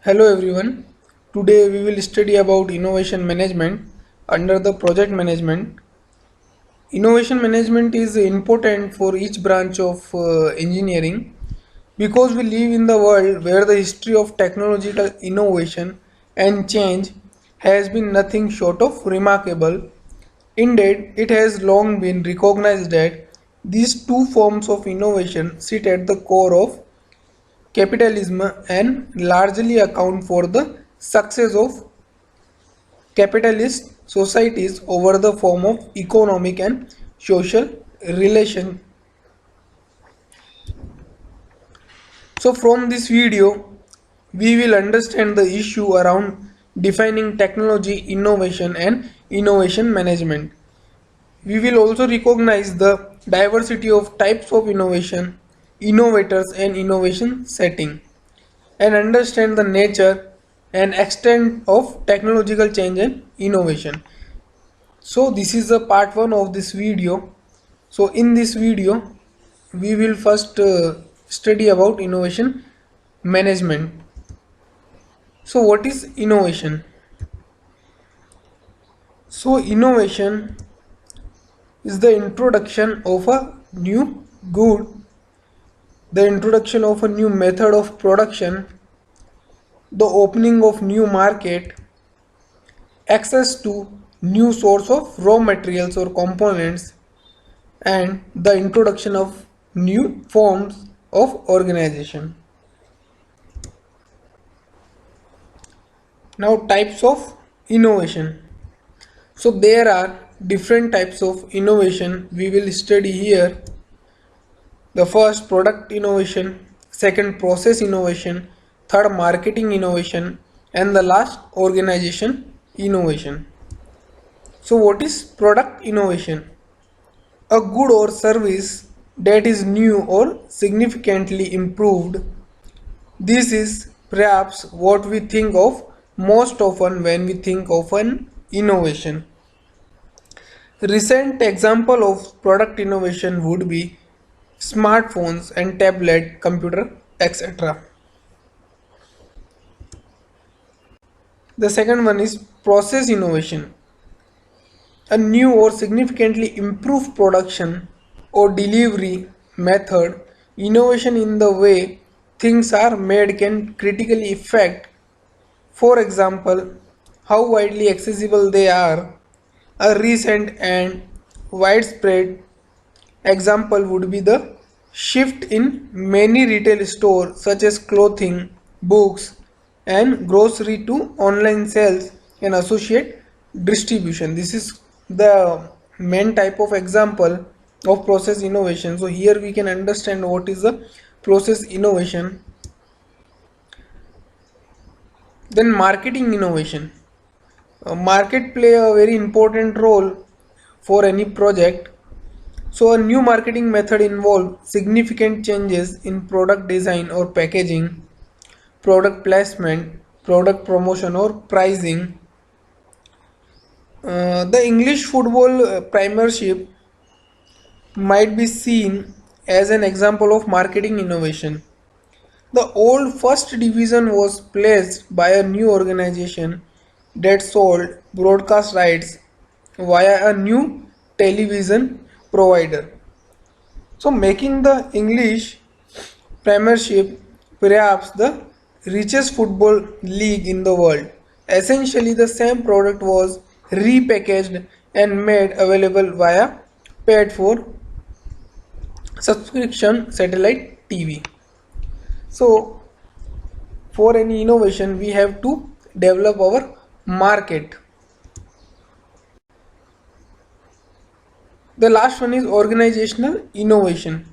Hello everyone. Today we will study about innovation management under the project management. Innovation management is important for each branch of engineering because we live in the world where the history of technological innovation and change has been nothing short of remarkable. Indeed, it has long been recognized that these two forms of innovation sit at the core of capitalism and largely account for the success of capitalist societies over the form of economic and social relation. So from this video we will understand the issue around defining technology innovation and innovation management. We will also recognize the diversity of types of innovation, innovators and innovation setting, and understand the nature and extent of technological change and innovation. So this is the part 1 of this video. So in this video we will first study about innovation management. So what is innovation? So innovation is the introduction of a new good, the introduction of a new method of production, the opening of new market, access to new source of raw materials or components, and the introduction of new forms of organization. Now types of innovation. So there are different types of innovation we will study here. The first, product innovation, second, process innovation, third, marketing innovation, and the last, organization innovation. So what is product innovation? A good or service that is new or significantly improved. This is perhaps what we think of most often when we think of an innovation. Recent example of product innovation would be smartphones and tablet, computer, etc. The second one is process innovation. A new or significantly improved production or delivery method. Innovation in the way things are made can critically affect, for example, how widely accessible they are. A recent and widespread example would be the shift in many retail stores such as clothing, books, and grocery to online sales and associate distribution. This is the main type of example of process innovation. So here we can understand what is the process innovation. Then marketing innovation. Market play a very important role for any project. So a new marketing method involves significant changes in product design or packaging, product placement, product promotion or pricing. The English football Premiership might be seen as an example of marketing innovation. The old first division was placed by a new organization that sold broadcast rights via a new television provider. So making the English Premiership perhaps the richest football league in the world. Essentially the same product was repackaged and made available via paid for subscription satellite TV. So for any innovation we have to develop our market. The last one is organizational innovation.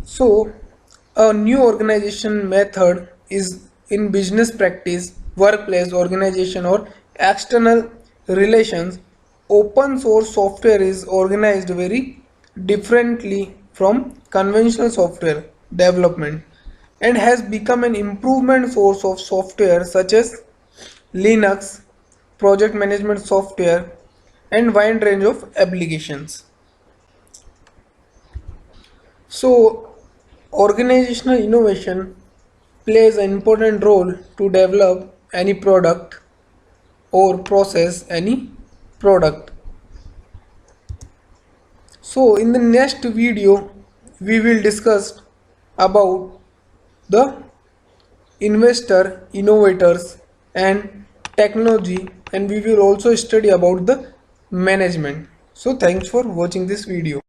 So a new organization method is in business practice, workplace, organization or external relations. Open source software is organized very differently from conventional software development and has become an improvement source of software such as Linux, project management software, and wide range of applications. So organizational innovation plays an important role to develop any product or process any product. So in the next video we will discuss about the investor, innovators and technology, and we will also study about the management. So thanks for watching this video.